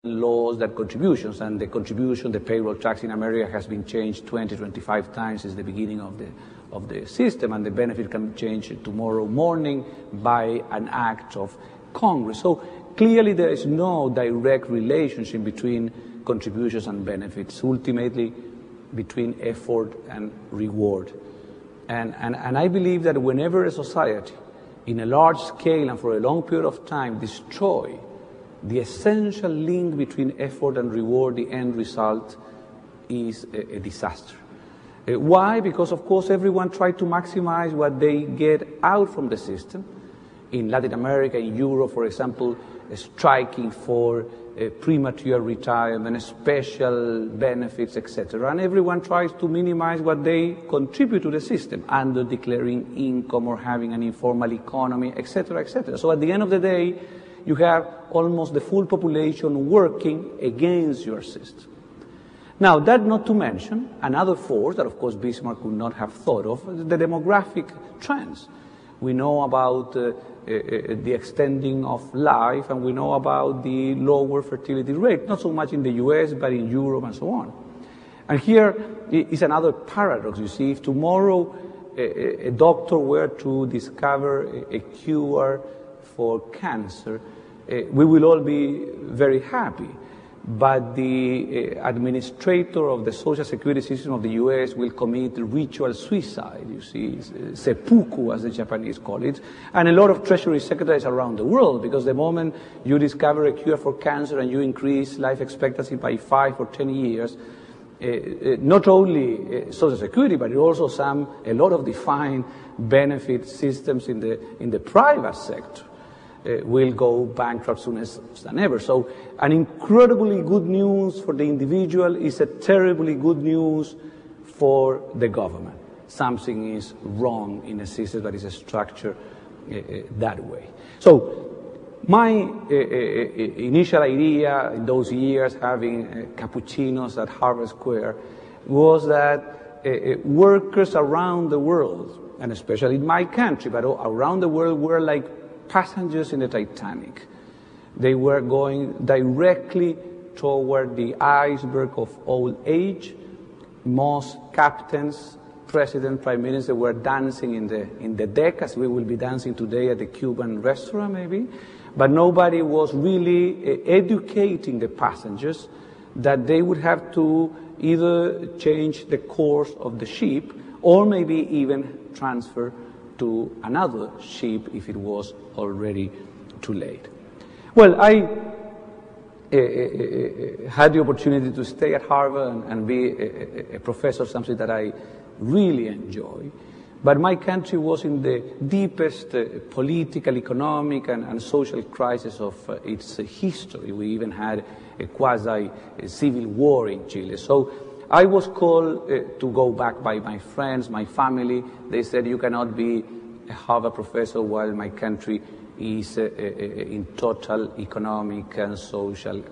laws that contributions, and the contribution, the payroll tax in America has been changed 20, 25 times since the beginning of the system, and the benefit can change tomorrow morning by an act of Congress. So clearly there is no direct relationship between contributions and benefits, ultimately between effort and reward. And I believe that whenever a society, in a large scale and for a long period of time, destroy the essential link between effort and reward, the end result is a disaster. Why? Because, of course, everyone tries to maximize what they get out from the system. In Latin America, in Europe, for example, striking for premature retirement, special benefits, etc. And everyone tries to minimize what they contribute to the system, under declaring income or having an informal economy, etc., etc. So at the end of the day, you have almost the full population working against your system. Now, that not to mention another force that, of course, Bismarck could not have thought of, the demographic trends. We know about the extending of life, and we know about the lower fertility rate, not so much in the US, but in Europe and so on. And here is another paradox. You see, if tomorrow a doctor were to discover a cure for cancer, we will all be very happy. But the administrator of the Social Security system of the US will commit ritual suicide, you see, seppuku as the Japanese call it, and a lot of Treasury secretaries around the world, because the moment you discover a cure for cancer and you increase life expectancy by 5 or 10 years, not only Social Security, but also a lot of defined benefit systems in the private sector will go bankrupt sooner than ever. So an incredibly good news for the individual is a terribly good news for the government. Something is wrong in a system that is structured that way. So my initial idea in those years, having cappuccinos at Harvard Square, was that workers around the world, and especially in my country, but around the world, were like passengers in the Titanic. They were going directly toward the iceberg of old age. Most captains, president, prime minister were dancing in the deck, as we will be dancing today at the Cuban restaurant maybe. But nobody was really educating the passengers that they would have to either change the course of the ship or maybe even transfer to another ship if it was already too late. Well, I had the opportunity to stay at Harvard and be a professor, something that I really enjoy. But my country was in the deepest political, economic, and social crisis of its history. We even had a quasi-civil war in Chile. So I was called to go back by my friends, my family. They said, you cannot be a Harvard professor while my country is in total economic and social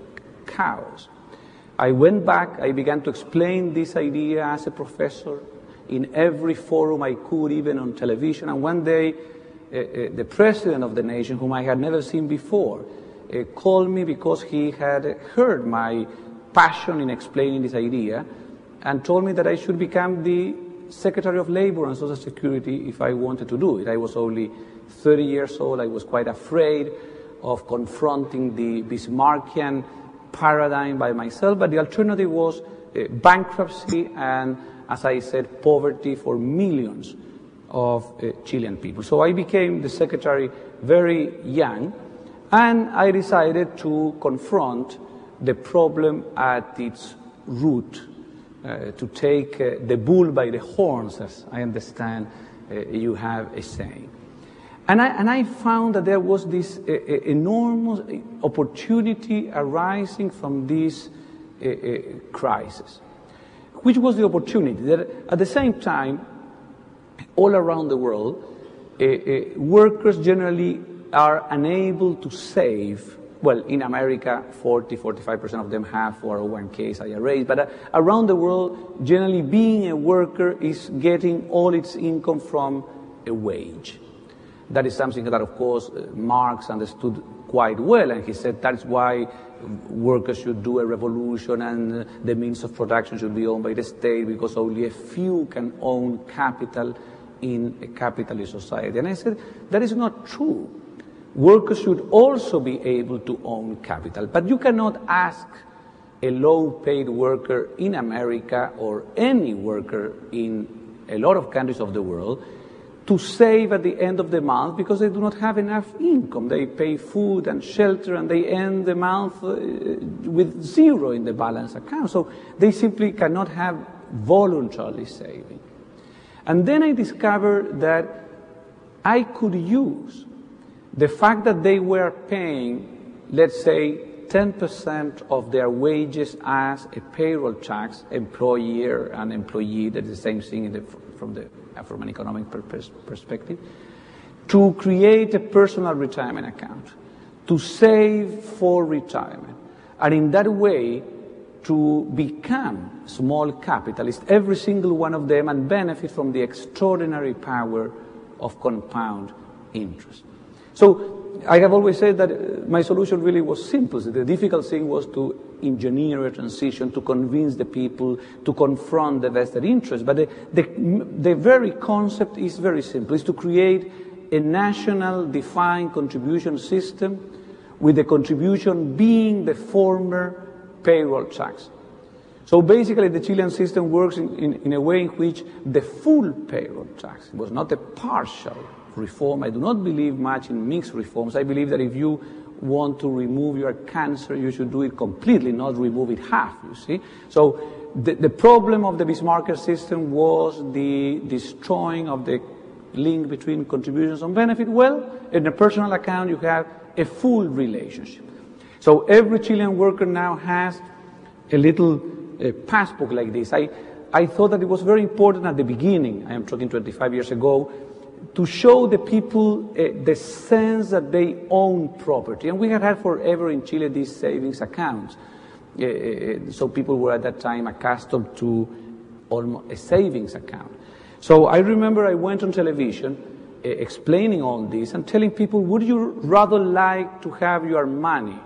chaos. I went back, I began to explain this idea as a professor in every forum I could, even on television. And one day, the president of the nation, whom I had never seen before, called me because he had heard my passion in explaining this idea, and told me that I should become the Secretary of Labor and Social Security if I wanted to do it. I was only 30 years old. I was quite afraid of confronting the Bismarckian paradigm by myself, but the alternative was bankruptcy and, as I said, poverty for millions of Chilean people. So I became the secretary very young, and I decided to confront the problem at its root. To take the bull by the horns, as I understand you have a saying. And I found that there was this enormous opportunity arising from this crisis. Which was the opportunity? That at the same time, all around the world, workers generally are unable to save. Well, in America, 45% of them have 401ks, IRAs, but around the world, generally being a worker is getting all its income from a wage. That is something that, of course, Marx understood quite well, and he said that's why workers should do a revolution and the means of production should be owned by the state, because only a few can own capital in a capitalist society. And I said, that is not true. Workers should also be able to own capital, but you cannot ask a low-paid worker in America or any worker in a lot of countries of the world to save at the end of the month because they do not have enough income. They pay food and shelter and they end the month with zero in the balance account. So they simply cannot have voluntarily saving. And then I discovered that I could use the fact that they were paying, let's say, 10% of their wages as a payroll tax, employer and employee, that's the same thing from an economic perspective, to create a personal retirement account, to save for retirement, and in that way to become small capitalists, every single one of them, and benefit from the extraordinary power of compound interest. So I have always said that my solution really was simple. The difficult thing was to engineer a transition, to convince the people, to confront the vested interest. But the very concept is very simple. It's to create a national defined contribution system with the contribution being the former payroll tax. So basically the Chilean system works in a way in which the full payroll tax was not a partial reform. I do not believe much in mixed reforms. I believe that if you want to remove your cancer, you should do it completely, not remove it half, you see. So the problem of the Bismarck system was the destroying of the link between contributions and benefit. Well, in a personal account, you have a full relationship. So every Chilean worker now has a little passbook like this. I thought that it was very important at the beginning, I am talking 25 years ago, to show the people the sense that they own property. And we had had forever in Chile these savings accounts. So people were at that time accustomed to almost a savings account. So I remember I went on television explaining all this and telling people, would you rather like to have your money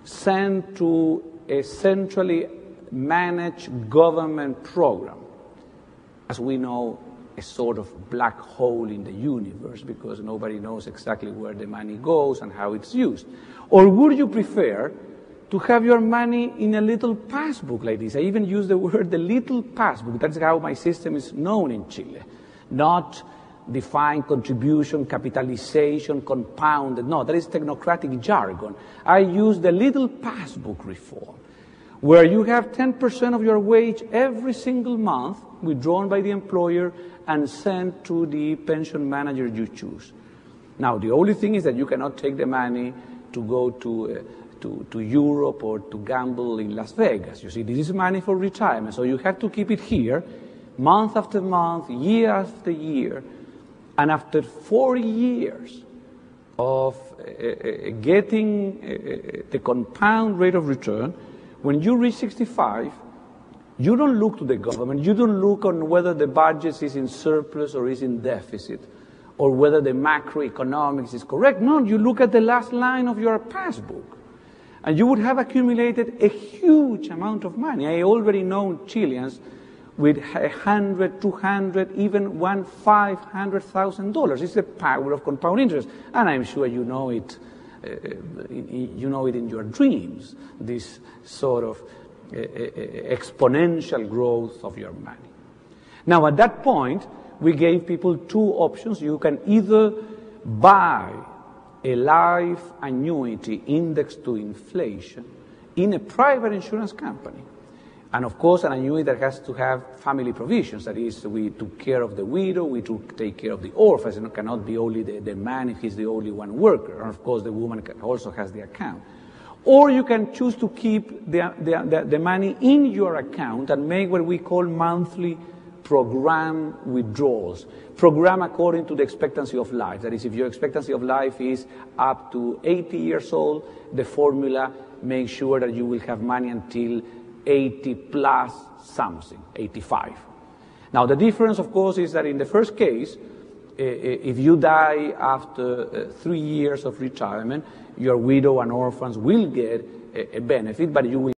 sent to a centrally managed government program? As we know, a sort of black hole in the universe, because nobody knows exactly where the money goes and how it's used. Or would you prefer to have your money in a little passbook like this? I even use the word the little passbook. That's how my system is known in Chile. Not defined contribution, capitalization, compounded. No, that is technocratic jargon. I use the little passbook reform, where you have 10% of your wage every single month withdrawn by the employer and sent to the pension manager you choose. Now, the only thing is that you cannot take the money to go to Europe or to gamble in Las Vegas. You see, this is money for retirement, so you have to keep it here month after month, year after year. And after 4 years of getting the compound rate of return, when you reach 65, you don't look to the government. You don't look on whether the budget is in surplus or is in deficit, or whether the macroeconomics is correct. No, you look at the last line of your passbook. And you would have accumulated a huge amount of money. I already know Chileans with $100, $200, even $500,000. It's the power of compound interest. And I'm sure you know it. You know it in your dreams, this sort of exponential growth of your money. Now, at that point, we gave people two options. You can either buy a life annuity indexed to inflation in a private insurance company. And of course, an annuity that has to have family provisions. That is, we took care of the widow, we take care of the orphans. It cannot be only the man if he's the only one worker. And of course, the woman also has the account. Or you can choose to keep the money in your account and make what we call monthly program withdrawals. Program according to the expectancy of life. That is, if your expectancy of life is up to 80 years old, the formula makes sure that you will have money until 80 plus something, 85. Now, the difference, of course, is that in the first case, if you die after 3 years of retirement, your widow and orphans will get a benefit, but you will